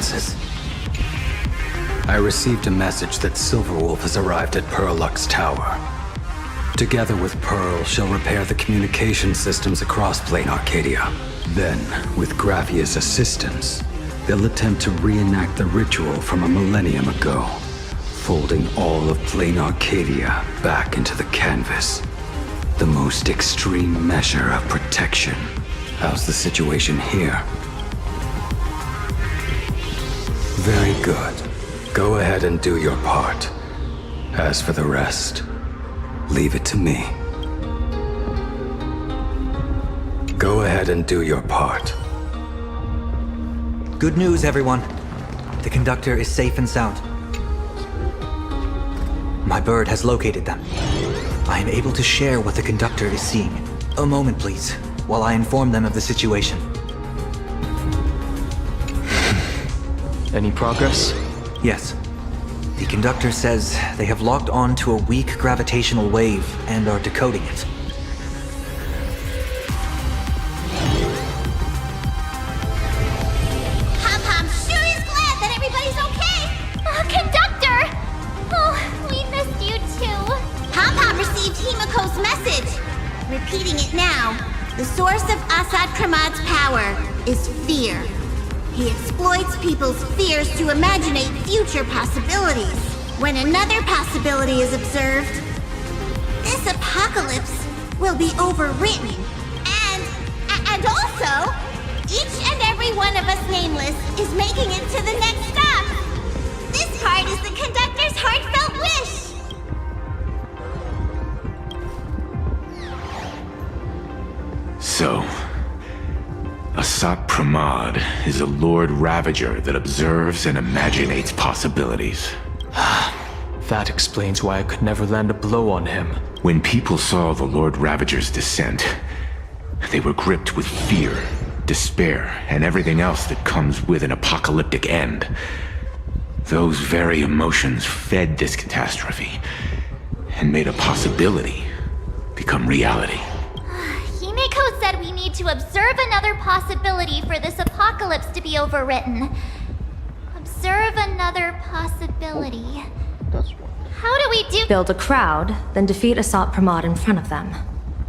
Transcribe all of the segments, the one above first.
circumstances. I received a message that Silverwolf has arrived at Pearlux Tower. Together with Pearl, she'll repair the communication systems across Plane Arcadia. Then, with Graphia's assistance, they'll attempt to reenact the ritual from a millennium ago, folding all of Plane Arcadia back into the canvas. The most extreme measure of protection. How's the situation here? Very good. Go ahead and do your part. As for the rest, leave it to me. Go ahead and do your part. Good news, everyone. The conductor is safe and sound. My bird has located them. I am able to share what the conductor is seeing. A moment, please, while I inform them of the situation. Any progress? Yes. The conductor says they have locked on to a weak gravitational wave and are decoding it. Pom-Pom sure is glad that everybody's okay! Conductor! Oh, we missed you too. Pom-Pom received Himiko's message. Repeating it now. The source of Assad Kramad's power is fear. He exploits people's fears to imaginate future possibilities. When another possibility is observed, this apocalypse will be overwritten. And also, each and every one of us nameless is making it to the next stop. This part is the conductor's heartfelt wish. So, Asat Pramad is a Lord Ravager that observes and imaginates possibilities. That explains why I could never land a blow on him. When people saw the Lord Ravager's descent, they were gripped with fear, despair, and everything else that comes with an apocalyptic end. Those very emotions fed this catastrophe, and made a possibility become reality. Himiko said we need to observe another possibility for this apocalypse to be overwritten. Observe another possibility. How do we do— Build a crowd, then defeat Asat Pramad in front of them.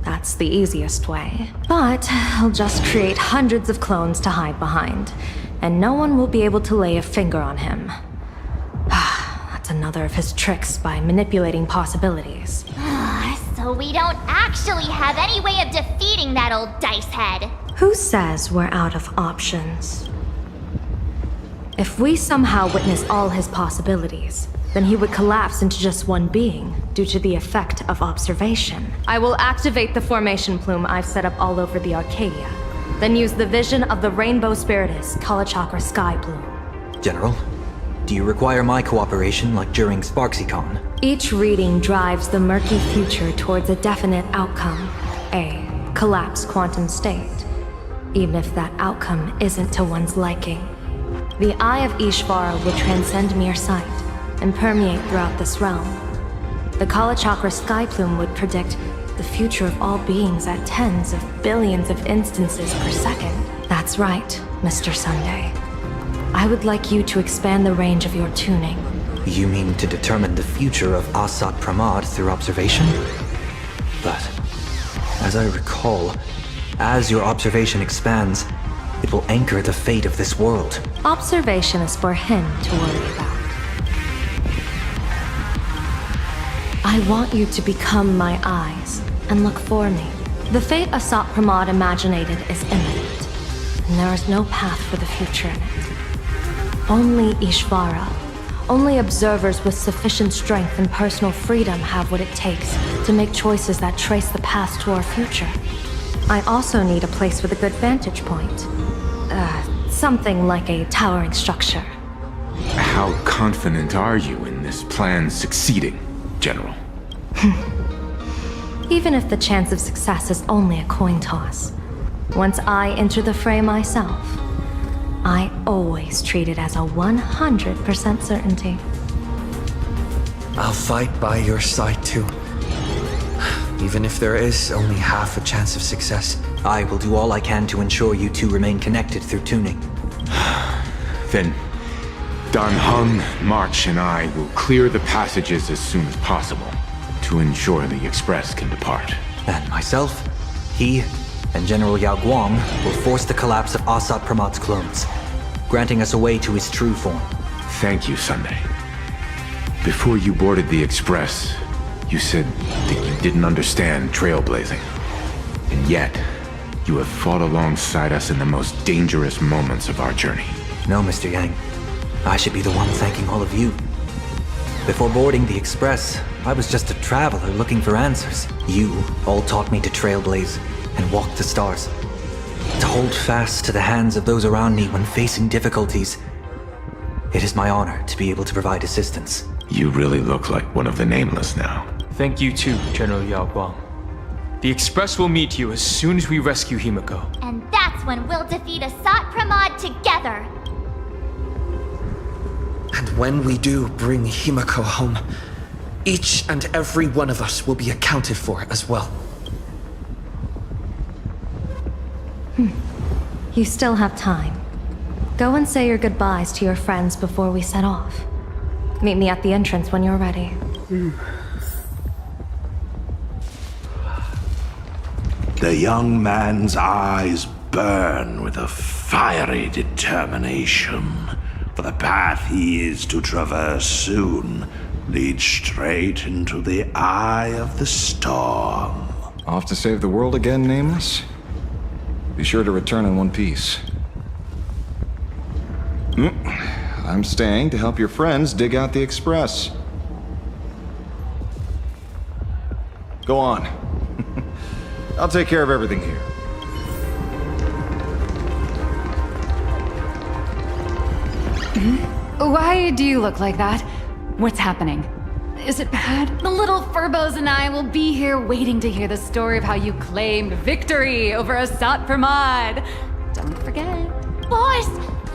That's the easiest way. But I'll just create hundreds of clones to hide behind, and no one will be able to lay a finger on him. That's another of his tricks by manipulating possibilities. So we don't actually have any way of defeating that old dice head. Who says we're out of options? If we somehow witness all his possibilities, then he would collapse into just one being due to the effect of observation. I will activate the formation plume I've set up all over the Arcadia, then use the vision of the Rainbow Spiritus Kalachakra Sky Plume. General, do you require my cooperation like during SparksyCon? Each reading drives the murky future towards a definite outcome, a collapsed quantum state, even if that outcome isn't to one's liking. The Eye of Ishvara would transcend mere sight and permeate throughout this realm. The Kalachakra Sky Plume would predict the future of all beings at tens of billions of instances per second. That's right, Mr. Sunday. I would like you to expand the range of your tuning. You mean to determine the future of Asat Pramad through observation? But, as I recall, as your observation expands, it will anchor the fate of this world. Observation is for him to worry about. I want you to become my eyes and look for me. The fate Asat Pramad imaginated is imminent, and there is no path for the future in it. Only Ishvara, only observers with sufficient strength and personal freedom have what it takes to make choices that trace the path to our future. I also need a place with a good vantage point. Something like a towering structure. How confident are you in this plan succeeding, General? Even if the chance of success is only a coin toss, once I enter the fray myself, I always treat it as a 100% certainty. I'll fight by your side too. Even if there is only half a chance of success. I will do all I can to ensure you two remain connected through tuning. Then, Dan Heng, March, and I will clear the passages as soon as possible to ensure the Express can depart. And myself, he, and General Yao Guang will force the collapse of Assad Pramad's clones, granting us a way to his true form. Thank you, Sunday. Before you boarded the Express, you said that you didn't understand trailblazing. And yet, you have fought alongside us in the most dangerous moments of our journey. No, Mr. Yang. I should be the one thanking all of you. Before boarding the Express, I was just a traveler looking for answers. You all taught me to trailblaze and walk the stars. To hold fast to the hands of those around me when facing difficulties. It is my honor to be able to provide assistance. You really look like one of the Nameless now. Thank you too, General Yao Guang. The Express will meet you as soon as we rescue Himiko. And that's when we'll defeat Assad Pramod together. And when we do bring Himiko home, each and every one of us will be accounted for as well. You still have time. Go and say your goodbyes to your friends before we set off. Meet me at the entrance when you're ready. The young man's eyes burn with a fiery determination, for the path he is to traverse soon leads straight into the eye of the storm. Off to save the world again, Nameless? Be sure to return in one piece. I'm staying to help your friends dig out the Express. Go on. I'll take care of everything here. Why do you look like that? What's happening? Is it bad? The little Furbos and I will be here waiting to hear the story of how you claimed victory over Assad Pramod. Don't forget. Boss,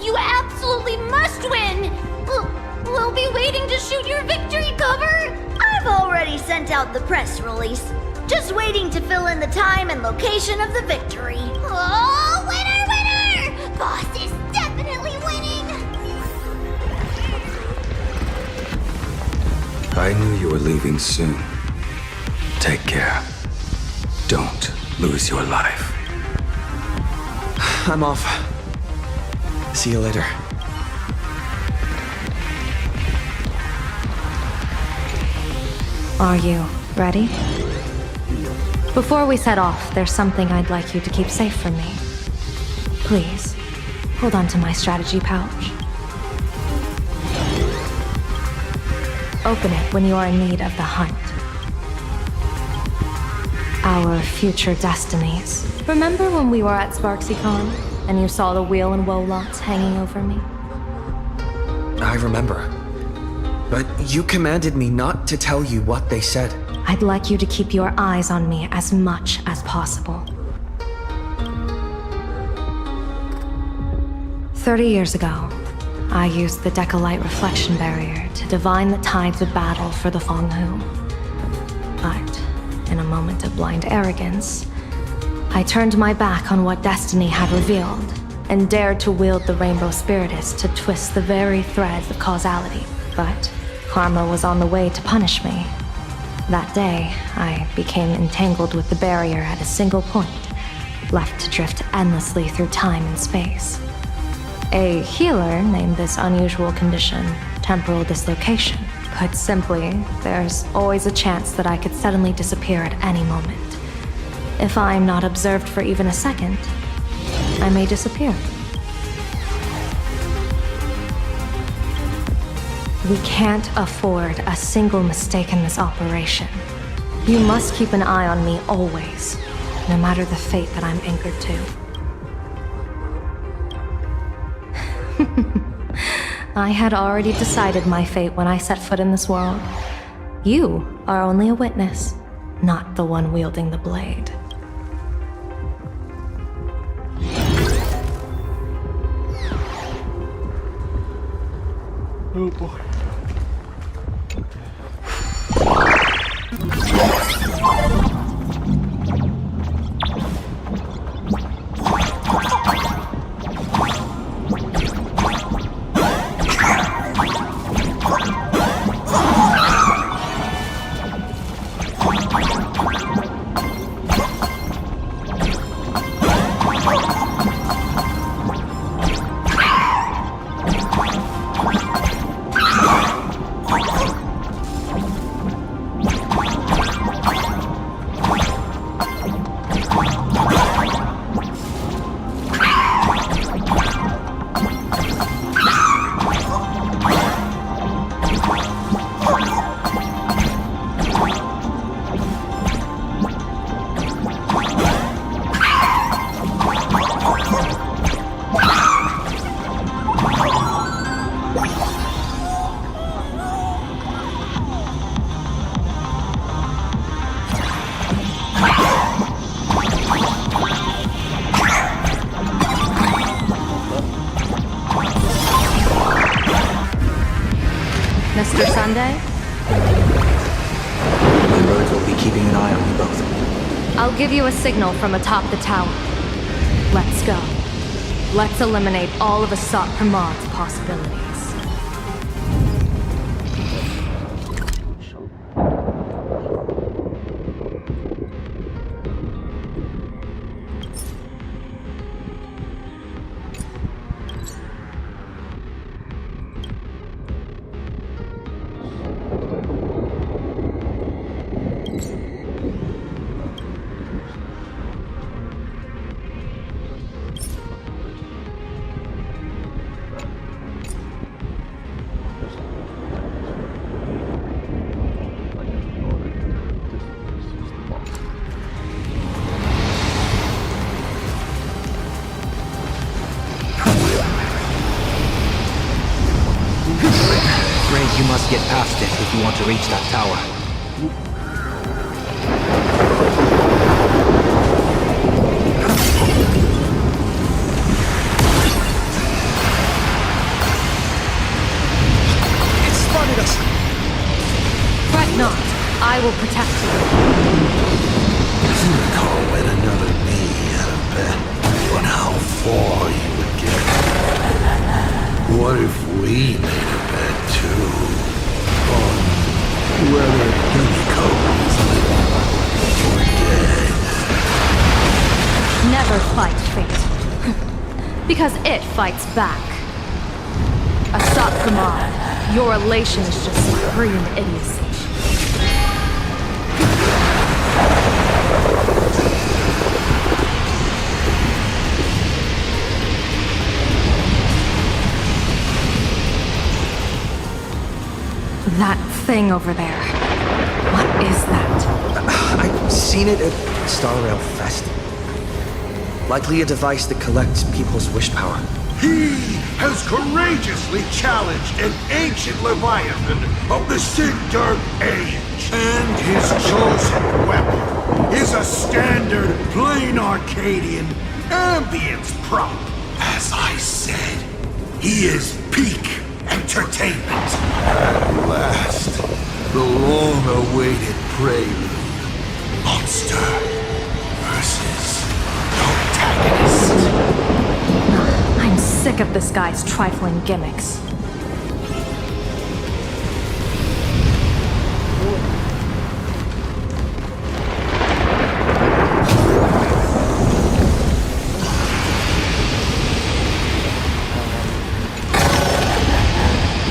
you absolutely must win! We'll be waiting to shoot your victory cover! I've already sent out the press release. Just waiting to fill in the time and location of the victory. Oh, winner, winner! Boss is definitely winning! I knew you were leaving soon. Take care. Don't lose your life. I'm off. See you later. Are you ready? Before we set off, there's something I'd like you to keep safe from me. Please, hold on to my strategy pouch. Open it when you are in need of the hunt. Our future destinies. Remember when we were at SparksyCon and you saw the wheel and woe lots hanging over me? I remember. But you commanded me not to tell you what they said. I'd like you to keep your eyes on me as much as possible. 30 years ago, I used the Decalite reflection barrier to divine the tides of battle for the Fonghu. But, in a moment of blind arrogance, I turned my back on what destiny had revealed and dared to wield the Rainbow Spiritus to twist the very threads of causality. But karma was on the way to punish me. That day, I became entangled with the barrier at a single point, left to drift endlessly through time and space. A healer named this unusual condition temporal dislocation. Put simply, there's always a chance that I could suddenly disappear at any moment. If I'm not observed for even a second, I may disappear. We can't afford a single mistake in this operation. You must keep an eye on me always, no matter the fate that I'm anchored to. I had already decided my fate when I set foot in this world. You are only a witness, not the one wielding the blade. Oh boy. Mr. Sunday? My birds will be keeping an eye on you both. I'll give you a signal from atop the tower. Let's go. Let's eliminate all of Asat Pramad's possibilities. You must get past it if you want to reach that tower. It spotted us! Fret not. I will protect you. Himiko and another me had a bet on how far you would get. What if we made a bet too? On whether Himiko is living or dead? Never fight fate. Because it fights back. Asat Pramad, your elation is just supreme idiocy. That thing over there. What is that? I've seen it at Star Rail Fest. Likely a device that collects people's wish power. He has courageously challenged an ancient Leviathan of the Sigurd Age. And his chosen weapon is a standard plain Arcadian ambience prop. As I said, he is peak entertainment. At last, the long-awaited prelude. Monster versus protagonist. I'm sick of this guy's trifling gimmicks.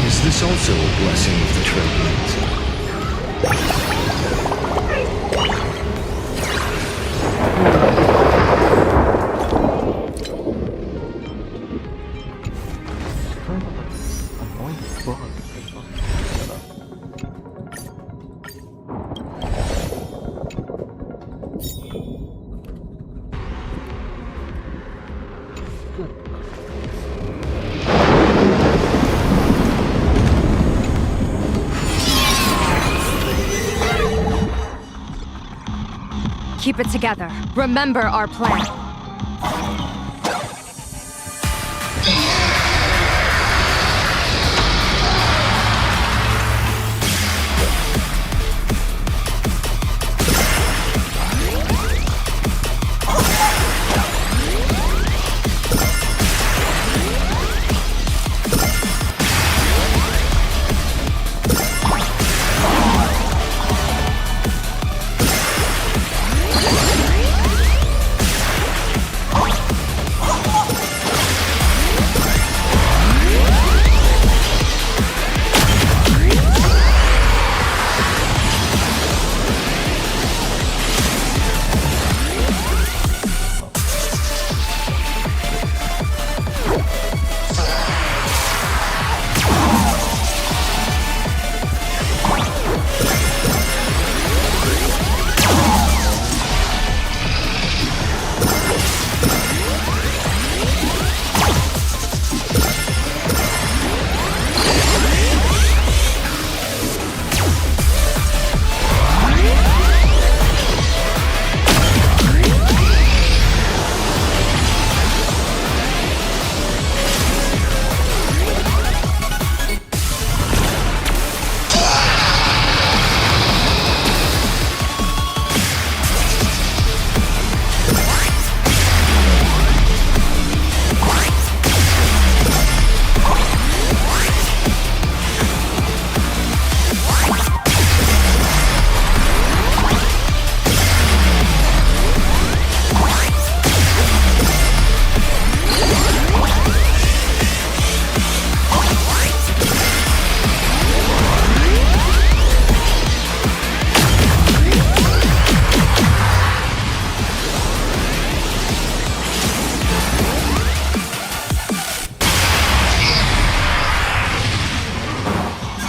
Is this also a blessing of the Trailblades? Keep it together. Remember our plan.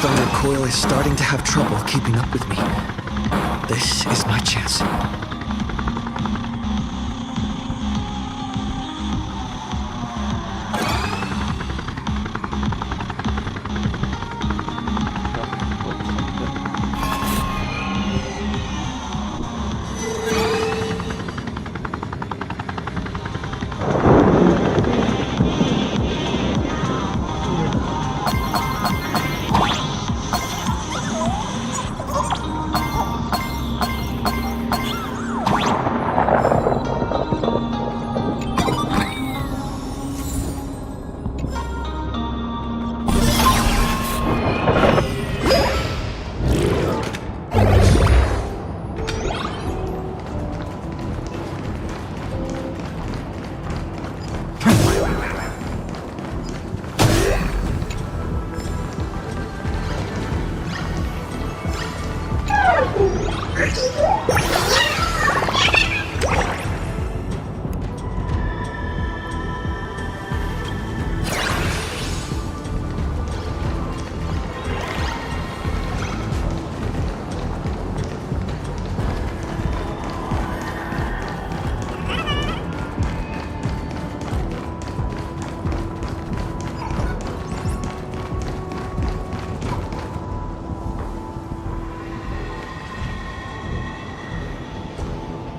Thunder Coil is starting to have trouble keeping up with me. This is my chance.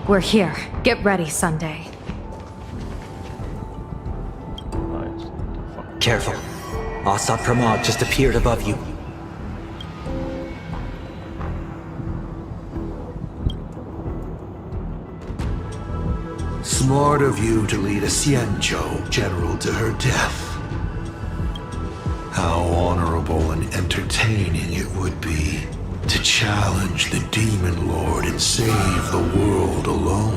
We're here. Get ready, Sunday. Careful. Asat Pramod just appeared above you. Smart of you to lead a Xianzhou general to her death. How honorable and entertaining it would be to challenge the Demon Lord and save the world alone.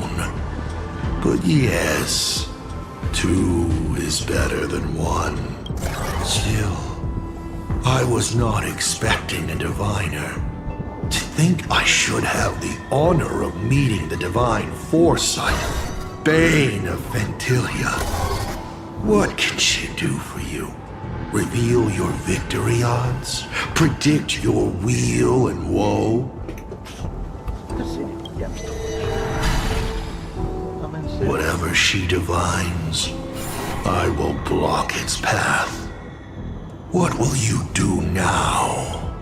But yes, two is better than one. Still, I was not expecting a diviner. To think I should have the honor of meeting the divine foresight, Bane of Ventilia. What can she do for you? Reveal your victory odds? Predict your weal and woe? Whatever she divines, I will block its path. What will you do now?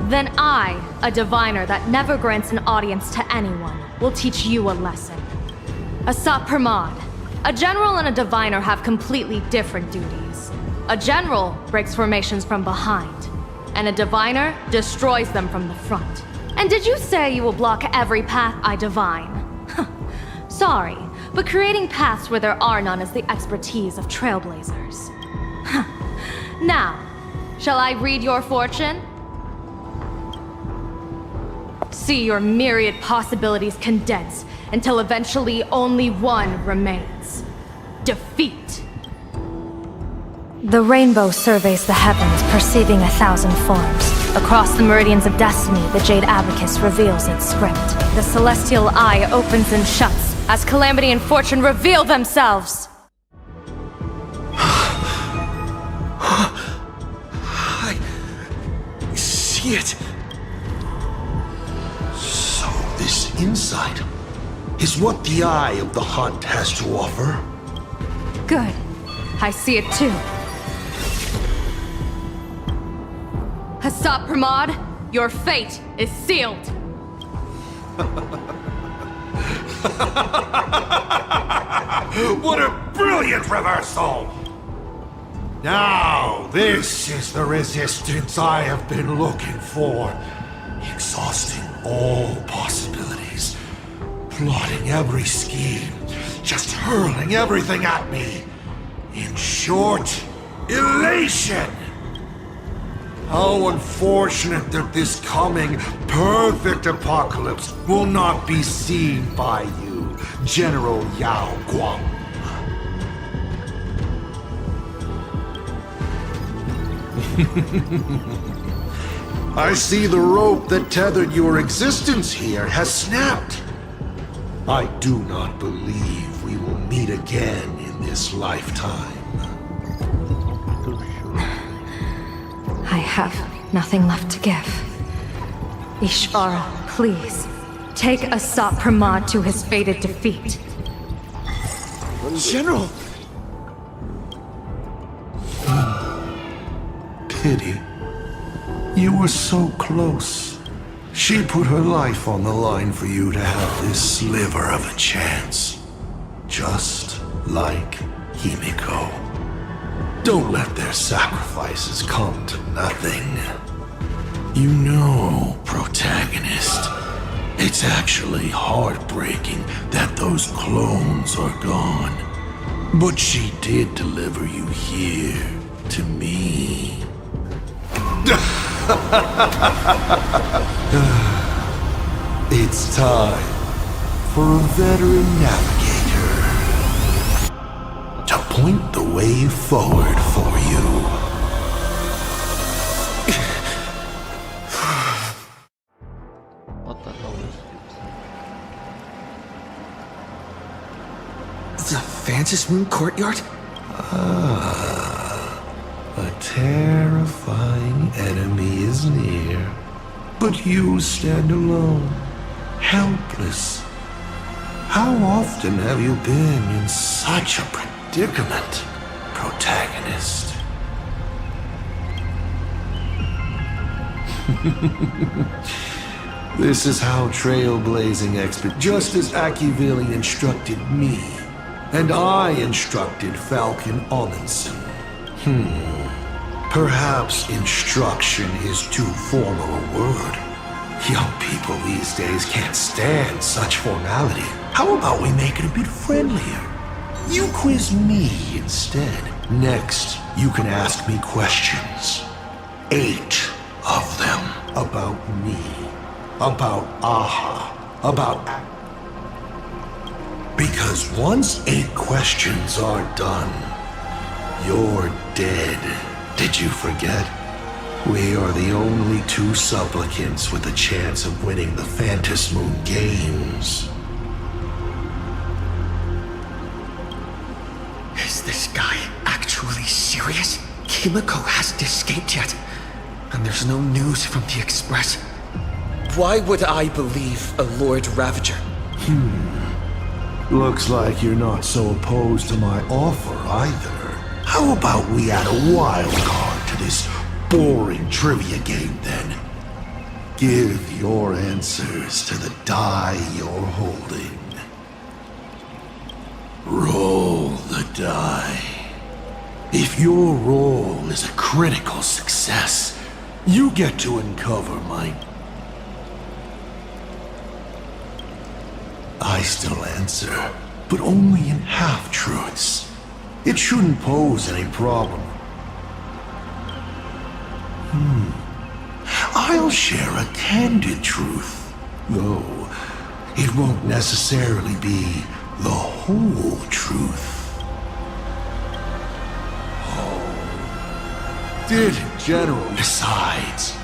Then I, a diviner that never grants an audience to anyone, will teach you a lesson. Asat Pramod. A general and a diviner have completely different duties. A general breaks formations from behind, and a diviner destroys them from the front. And did you say you will block every path I divine? Sorry, but creating paths where there are none is the expertise of trailblazers. Now, shall I read your fortune? See your myriad possibilities condense until eventually only one remains. Defeat. The rainbow surveys the heavens, perceiving 1,000 forms. Across the meridians of destiny, the Jade Abacus reveals its script. The celestial eye opens and shuts as calamity and fortune reveal themselves. I see it. So this insight is what the Eye of the Hunt has to offer. Good. I see it too. Asat Pramod, your fate is sealed. What a brilliant reversal! Now, this is the resistance I have been looking for. Exhausting all possibilities. Plotting every scheme. Just hurling everything at me. In short, elation! How unfortunate that this coming perfect apocalypse will not be seen by you, General Yao Guang. I see the rope that tethered your existence here has snapped. I do not believe we will meet again in this lifetime. have nothing left to give. Ishvara, please, take Asat Pramod to his fated defeat. General! Pity. You were so close. She put her life on the line for you to have this sliver of a chance. Just like Himiko. Don't let their sacrifices come to nothing. You know, protagonist, it's actually heartbreaking that those clones are gone. But she did deliver you here to me. It's time for a veteran navigator to point the way forward for you. What the hell is The Phantom Moon Courtyard? A terrifying enemy is near, but you stand alone, helpless. How often have you been in such a predicament, protagonist? This is how trailblazing expert, just as Akivili instructed me, and I instructed Falcon Amundsen. Perhaps instruction is too formal a word. Young people these days can't stand such formality. How about we make it a bit friendlier? You quiz me instead. Next, you can ask me questions. 8 of them about me, about Aha, about... Because once 8 questions are done, you're dead. Did you forget? We are the only 2 supplicants with a chance of winning the Phantom Moon Games. Is this guy actually serious? Himiko hasn't escaped yet, and there's no news from the Express. Why would I believe a Lord Ravager? Looks like you're not so opposed to my offer either. How about we add a wild card to this boring trivia game then? Give your answers to the die you're holding. Roll the die. If your roll is a critical success, you get to uncover my... I still answer, but only in half-truths. It shouldn't pose any problem. I'll share a candid truth, though it won't necessarily be the whole truth. Oh. Did General? Besides,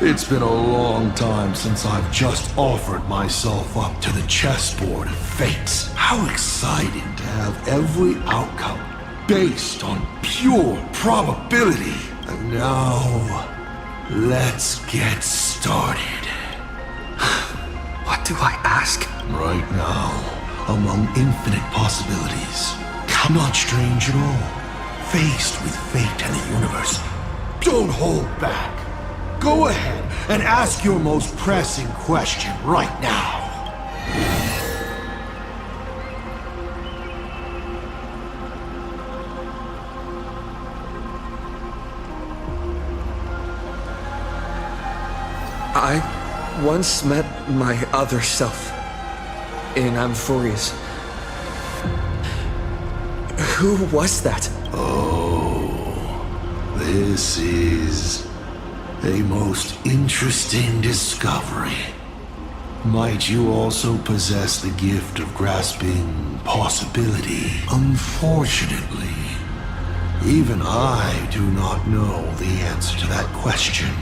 it's been a long time since I've just offered myself up to the chessboard of fates. How exciting to have every outcome based on pure probability. And now, let's get started. What do I ask? Right now, among infinite possibilities, not strange at all. Faced with fate and the universe, don't hold back. Go ahead and ask your most pressing question right now. I once met my other self in Amphorius. Who was that? Oh, this is a most interesting discovery. Might you also possess the gift of grasping possibility? Unfortunately, even I do not know the answer to that question.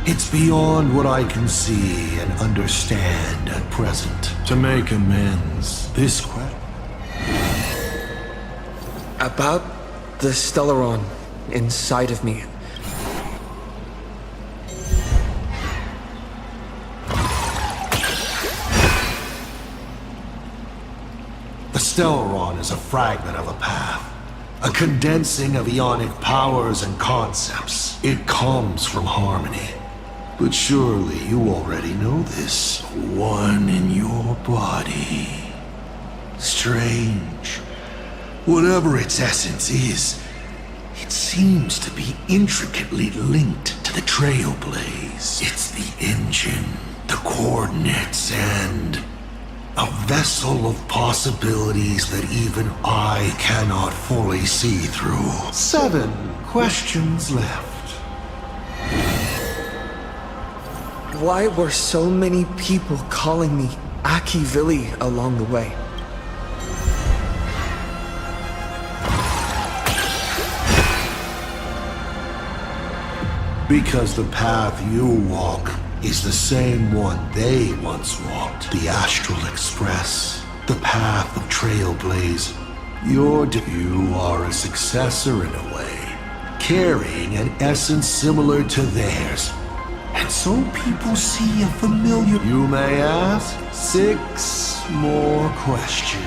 It's beyond what I can see and understand at present. To make amends, this question... About the Stellaron inside of me. Stellaron is a fragment of a path. A condensing of ionic powers and concepts. It comes from harmony. But surely you already know this. One in your body. Strange. Whatever its essence is, it seems to be intricately linked to the Trailblaze. It's the engine, the coordinates, and a vessel of possibilities that even I cannot fully see through. 7 questions left. Why were so many people calling me Aki-Villi along the way? Because the path you walk is the same one they once walked. The Astral Express. The path of Trailblaze. You are a successor in a way. Carrying an essence similar to theirs. And so people see a familiar... You may ask 6 more questions.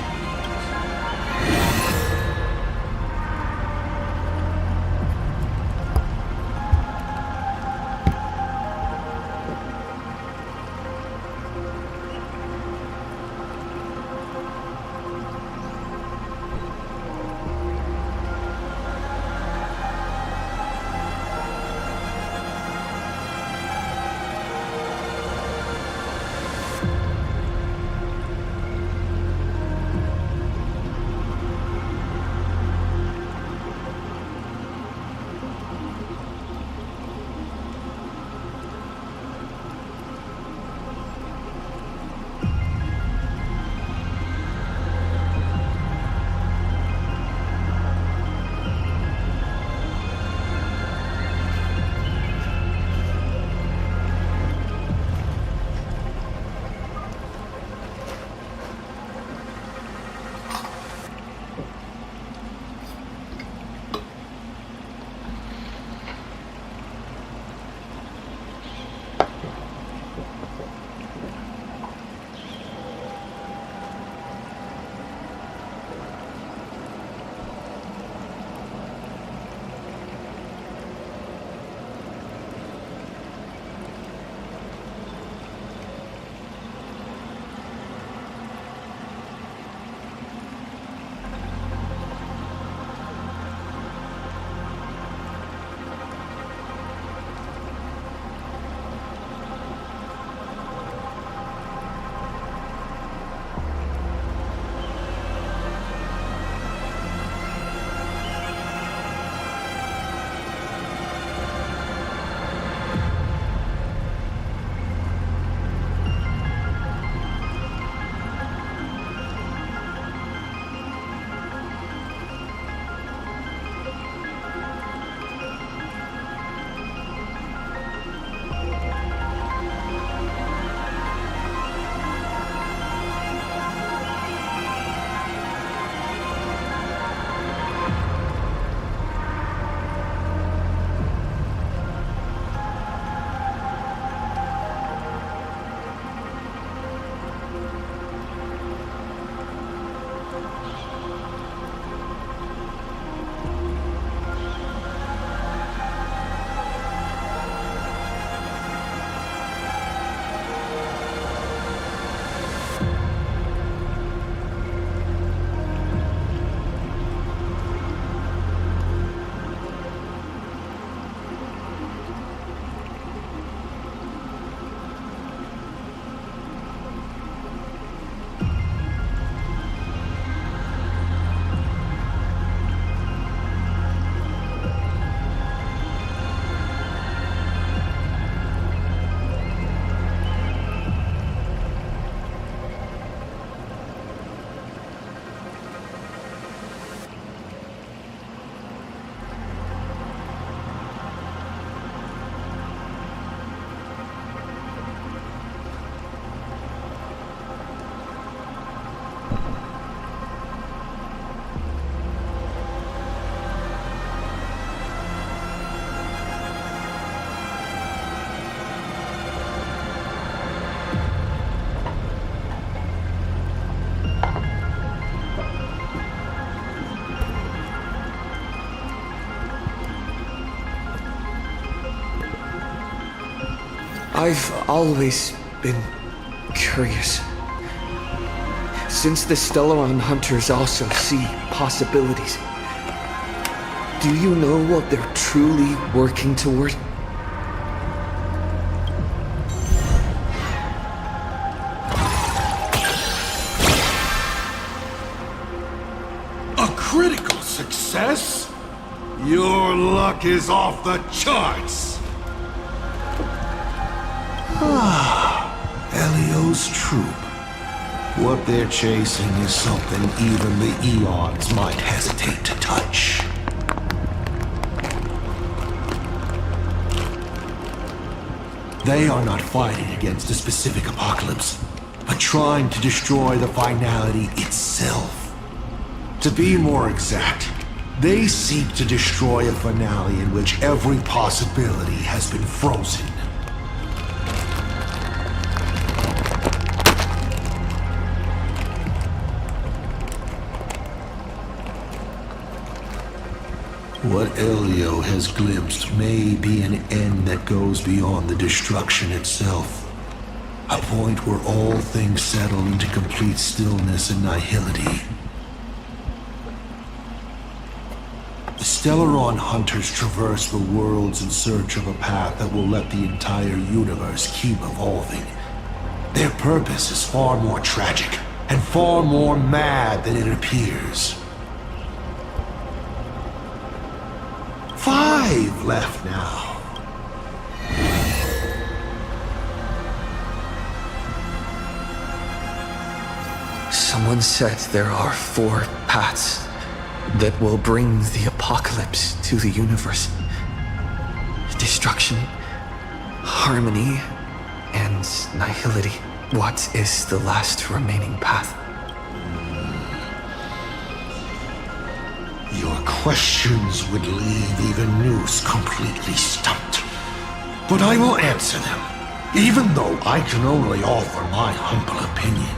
I've always been curious. Since the Stellaron hunters also see possibilities, do you know what they're truly working toward? A critical success? Your luck is off the charts! Elio's troop. What they're chasing is something even the Eons might hesitate to touch. They are not fighting against a specific apocalypse, but trying to destroy the finality itself. To be more exact, they seek to destroy a finale in which every possibility has been frozen. What Elio has glimpsed may be an end that goes beyond the destruction itself. A point where all things settle into complete stillness and nihility. The Stellaron hunters traverse the worlds in search of a path that will let the entire universe keep evolving. Their purpose is far more tragic and far more mad than it appears. 5 left now. Someone said there are 4 paths that will bring the apocalypse to the universe. Destruction, harmony, and nihility. What is the last remaining path? Your questions would leave even Noose completely stumped. But I will answer them, even though I can only offer my humble opinion.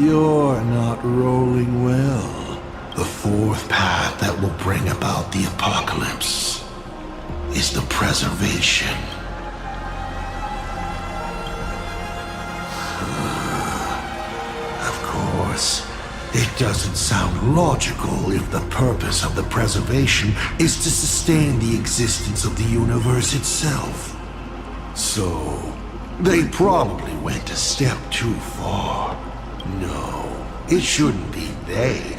You're not rolling well. The 4th path that will bring about the apocalypse is the preservation. It doesn't sound logical if the purpose of the preservation is to sustain the existence of the universe itself. So, they probably went a step too far. No, it shouldn't be they,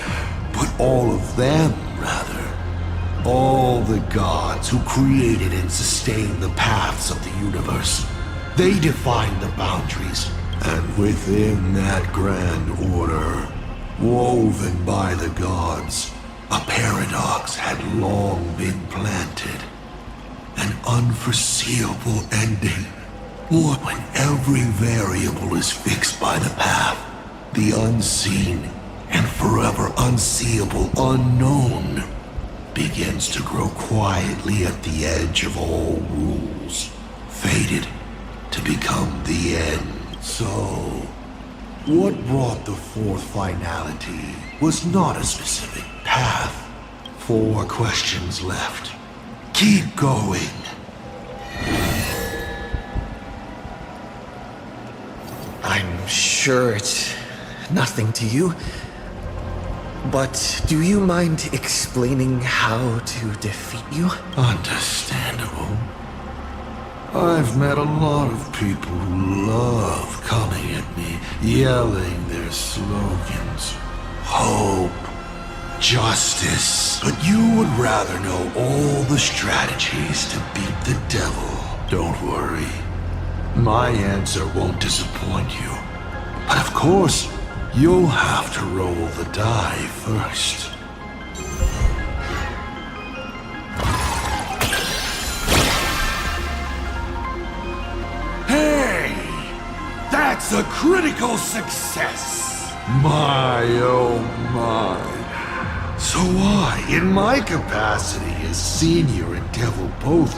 but all of them, rather. All the gods who created and sustained the paths of the universe. They defined the boundaries, and within that grand order, woven by the gods, a paradox had long been planted. An unforeseeable ending. What when every variable is fixed by the path, the unseen and forever unseeable unknown begins to grow quietly at the edge of all rules, fated to become the end. So, what brought the 4th finality was not a specific path. 4 questions left. Keep going. I'm sure it's nothing to you, but do you mind explaining how to defeat you? Understandable. I've met a lot of people who love coming at me, yelling their slogans. Hope, justice. But you would rather know all the strategies to beat the devil. Don't worry. My answer won't disappoint you. But of course, you'll have to roll the die first. Hey! That's a critical success! My, oh my. So I, in my capacity as senior and devil both,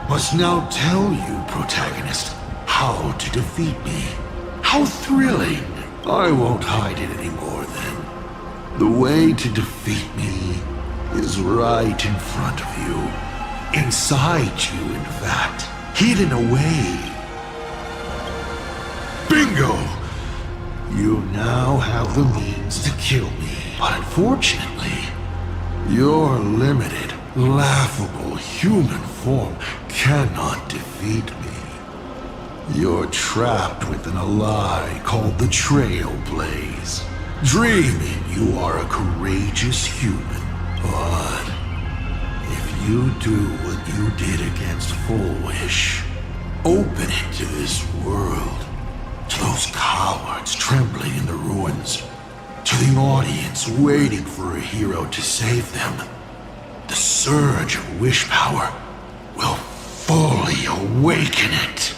must now tell you, protagonist, how to defeat me. How thrilling! I won't hide it anymore then. The way to defeat me is right in front of you. Inside you, in fact. Hidden away. Bingo! You now have the means to kill me. But unfortunately, your limited, laughable human form cannot defeat me. You're trapped within a lie called the Trailblaze, dreaming you are a courageous human. But if you do what you did against Full Wish, open it to this world, to those cowards trembling in the ruins, to the audience waiting for a hero to save them, the surge of wish power will fully awaken it.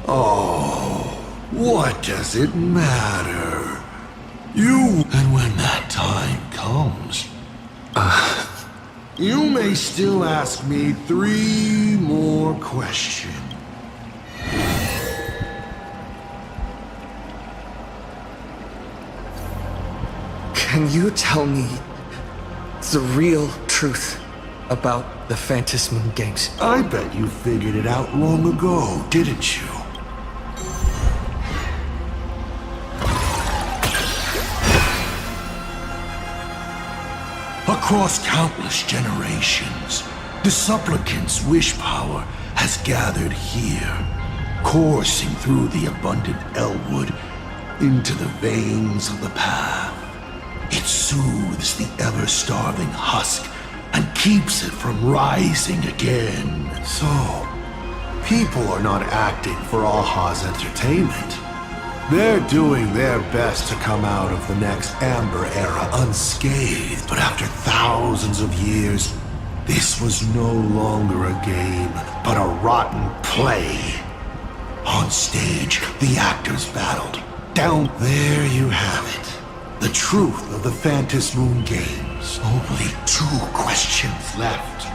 Oh, what does it matter? And when that time comes, you may still ask me 3 more questions. Can you tell me the real truth about the Phantasm Moon Games? I bet you figured it out long ago, didn't you? Across countless generations, the supplicant's wish power has gathered here, coursing through the abundant Elwood into the veins of the path. It soothes the ever-starving husk and keeps it from rising again. So, people are not acting for Aha's entertainment. They're doing their best to come out of the next Amber Era unscathed, but after thousands of years, this was no longer a game, but a rotten play. On stage, the actors battled. Down there you have it. The truth of the Phantasm Moon Games. Only 2 questions left.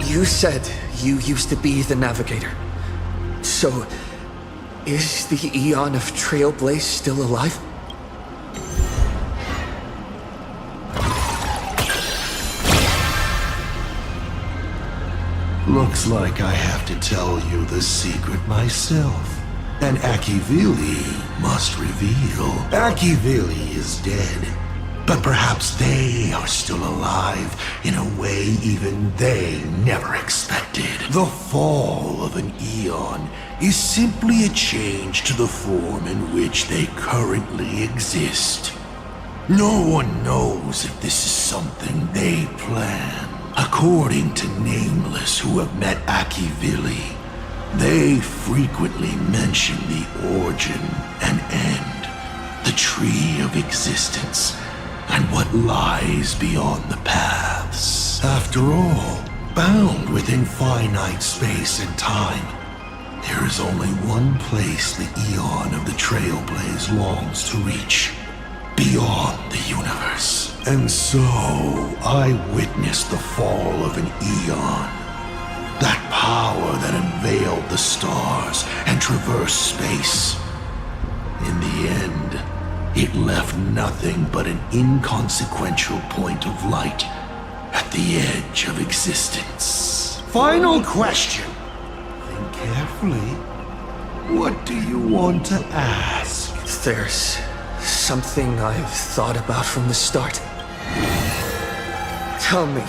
You said you used to be the Navigator. So, is the Eon of Trailblaze still alive? Looks like I have to tell you the secret myself. And Akivili must reveal. Akivili is dead, but perhaps they are still alive in a way even they never expected. The fall of an eon is simply a change to the form in which they currently exist. No one knows if this is something they plan. According to Nameless who have met Akivili, they frequently mention the origin and end, the tree of existence, and what lies beyond the paths. After all, bound within finite space and time, there is only one place the Eon of the Trailblaze longs to reach, beyond the universe. And so, I witnessed the fall of an Eon. That power that unveiled the stars and traversed space. In the end, it left nothing but an inconsequential point of light at the edge of existence. Final question. Think carefully. What do you want to ask? There's something I've thought about from the start. Tell me,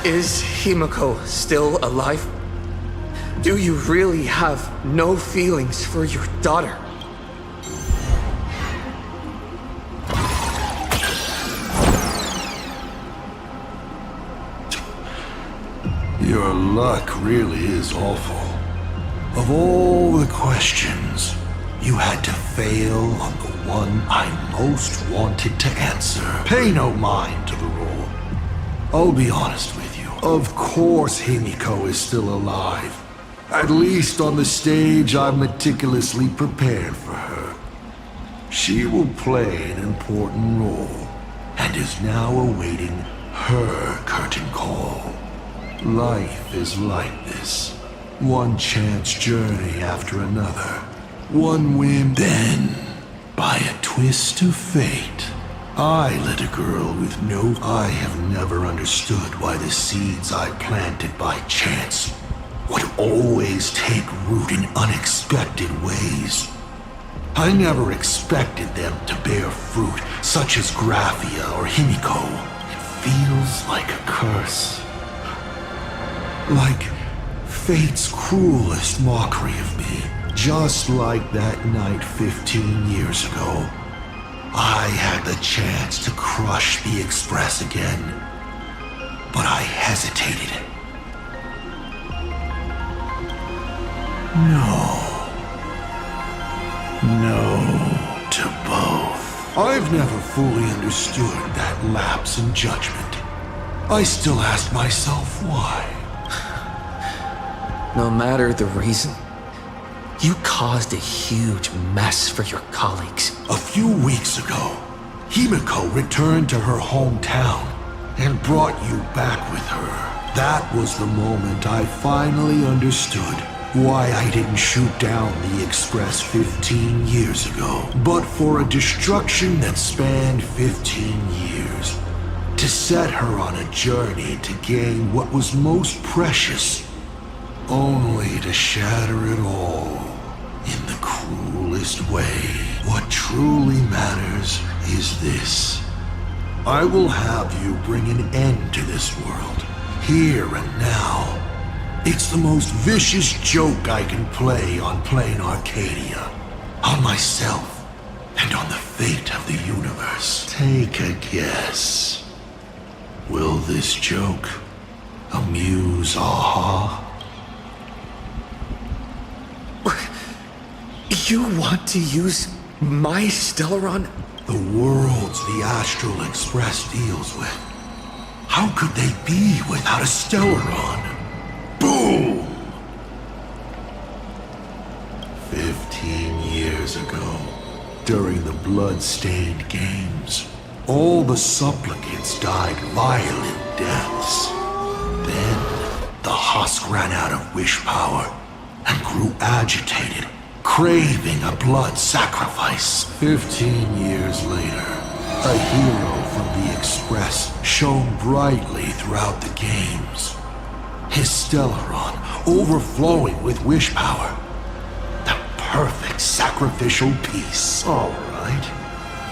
is Himiko still alive? Do you really have no feelings for your daughter? Your luck really is awful. Of all the questions, you had to fail on the one I most wanted to answer. Pay no mind to the rule. I'll be honest with you. Of course Himiko is still alive. At least on the stage I've meticulously prepared for her. She will play an important role, and is now awaiting her curtain call. Life is like this. One chance journey after another. One whim, then, by a twist of fate, I let a girl with no... I have never understood why the seeds I planted by chance would always take root in unexpected ways. I never expected them to bear fruit, such as Graphia or Himiko. It feels like a curse. Like fate's cruelest mockery of me. Just like that night 15 years ago. I had the chance to crush the Express again. But I hesitated. No to both. I've never fully understood that lapse in judgment. I still ask myself why. No matter the reason, you caused a huge mess for your colleagues. A few weeks ago, Himiko returned to her hometown and brought you back with her. That was the moment I finally understood why I didn't shoot down the Express 15 years ago, but for a destruction that spanned 15 years. To set her on a journey to gain what was most precious, only to shatter it all in the cruelest way. What truly matters is this. I will have you bring an end to this world, here and now. It's the most vicious joke I can play on plain Arcadia, on myself, and on the fate of the universe. Take a guess. Will this joke amuse Aha? You want to use my Stellaron? The worlds the Astral Express deals with. How could they be without a Stellaron? Boom! 15 years ago, during the blood-stained games, all the supplicants died violent deaths. Then, the husk ran out of wish power and grew agitated, craving a blood sacrifice. 15 years later, a hero from the Express shone brightly throughout the games. His Stellaron overflowing with wish power. The perfect sacrificial piece. All right.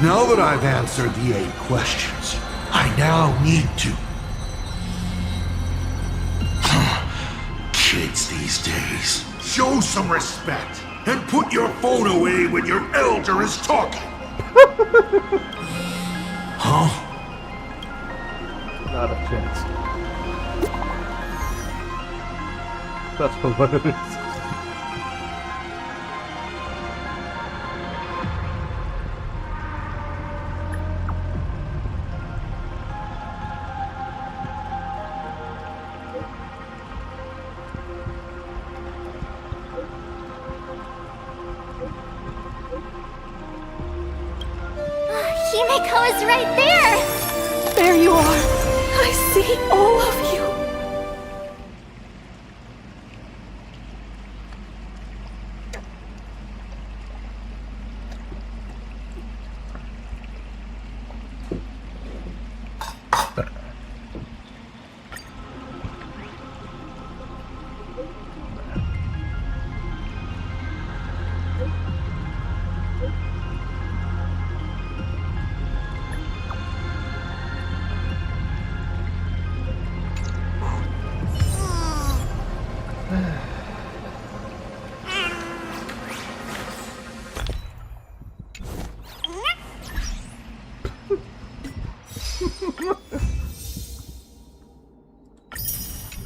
Now that I've answered the 8 questions, I now need to... Kids these days, show some respect and put your phone away when your elder is talking. Huh? Not a chance. That's hilarious. Himiko is right there! There you are. I see all of you.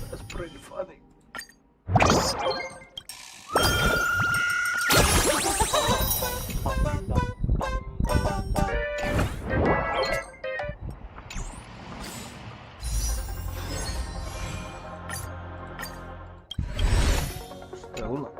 That's pretty funny. Still not.